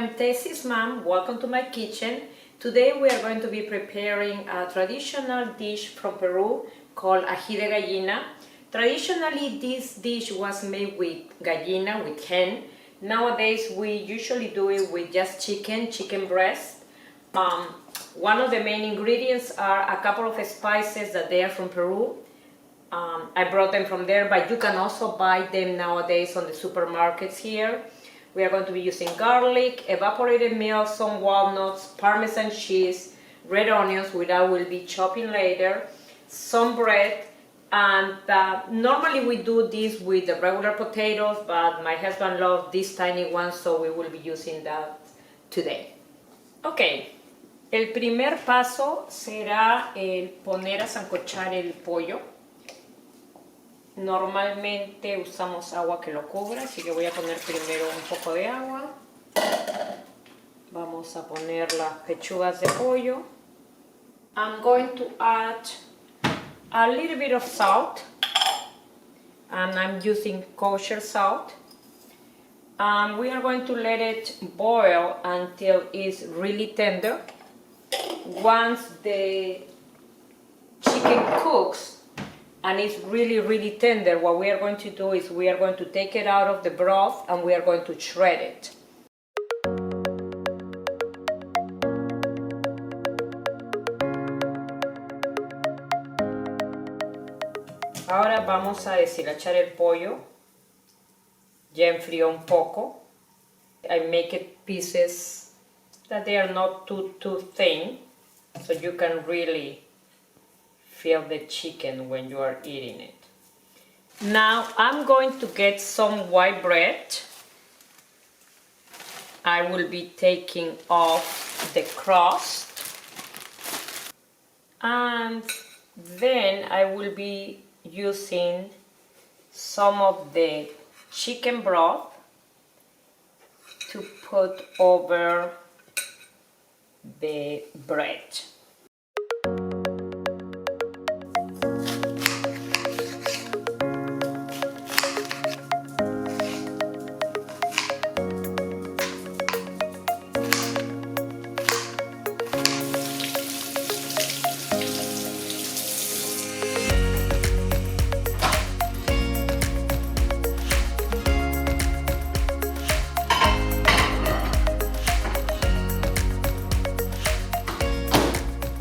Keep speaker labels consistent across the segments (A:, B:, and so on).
A: am Tessie's mom. Welcome to my kitchen. Today we are going to be preparing a traditional dish from Peru called ají de gallina. Traditionally, this dish was made with gallina, with hen. Nowadays, we usually do it with just chicken breast. One of the main ingredients are a couple of spices that they are from Peru. I brought them from there, but you can also buy them nowadays on the supermarkets here. We are going to be using garlic, evaporated milk, some walnuts, Parmesan cheese, red onions, which I will be chopping later, some bread, and normally we do this with the regular potatoes, but my husband loves these tiny ones, so we will be using that today. Ok, el primer paso será el poner a sancochar el pollo. Normalmente usamos agua que lo cubra, así que voy a poner primero un poco de agua. Vamos a poner las pechugas de pollo. I'm going to add a little bit of salt, and I'm using kosher salt. And we are going to let it boil until it's really tender. Once the chicken cooks and it's really tender, what we are going to do is we are going to take it out of the broth and we are going to shred it. Ahora vamos a deshilachar el pollo. Ya enfrió un poco. I make it pieces that they are not too thin, so you can really feel the chicken when you are eating it. Now I'm going to get some white bread. I will be taking off the crust, and then I will be using some of the chicken broth to put over the bread.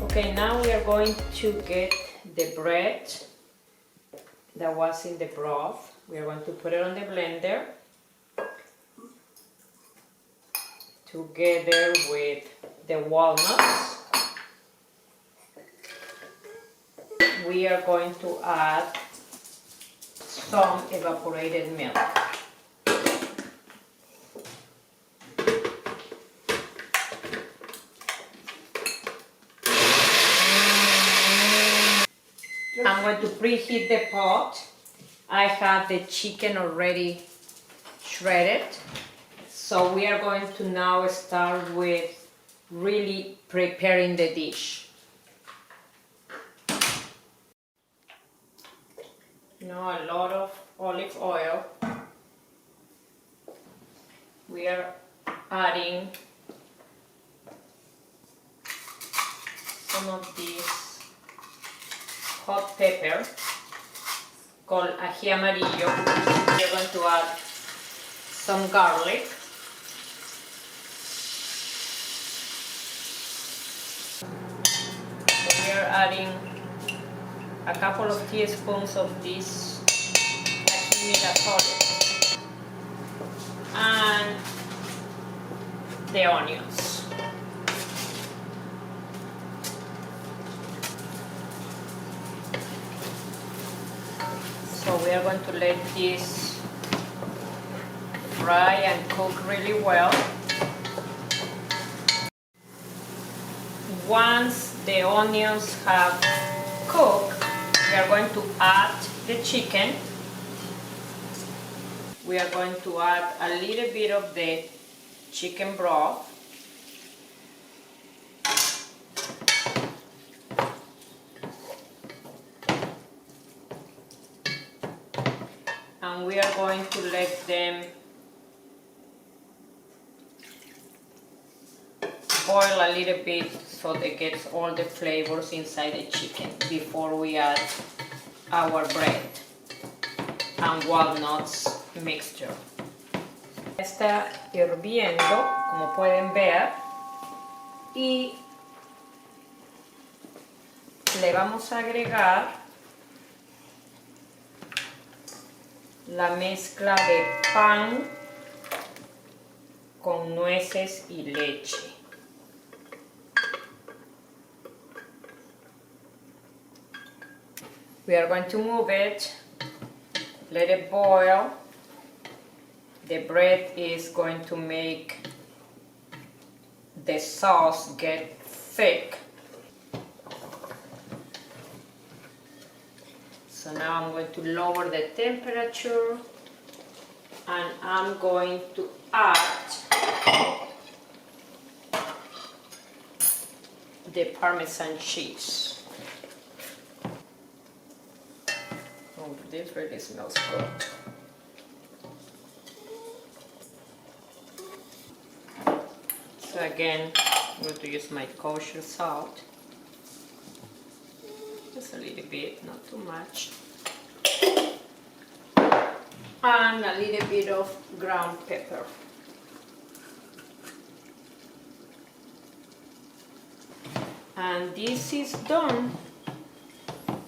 A: Okay, now we are going to get the bread that was in the broth. We are going to put it on the blender together with the walnuts. We are going to add some evaporated milk. I'm going to preheat the pot. I have the chicken already shredded. So we are going to now start with really preparing the dish. Now a lot of olive oil. We are adding some of these hot pepper called ají amarillo. We are going to add some garlic. So we are adding a couple of teaspoons of this ají miratol and the onions. So we are going to let this fry and cook really well. Once the onions have cooked, we are going to add the chicken. We are going to add a little bit of the chicken broth. And we are going to let them boil a little bit so it gets all the flavors inside the chicken before we add our bread and walnuts mixture. Está hirviendo, como pueden ver, y le vamos a agregar la mezcla de pan con nueces y leche. We are going to move it, let it boil. The bread is going to make the sauce get thick. So now I'm going to lower the temperature and I'm going to add the Parmesan cheese. Oh, this really smells good. So again, I'm going to use my kosher salt. Just a little bit, not too much. And a little bit of ground pepper. And this is done.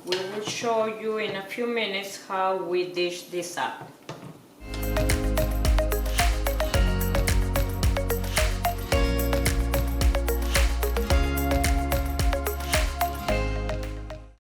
A: We will show you in a few minutes how we dish this up.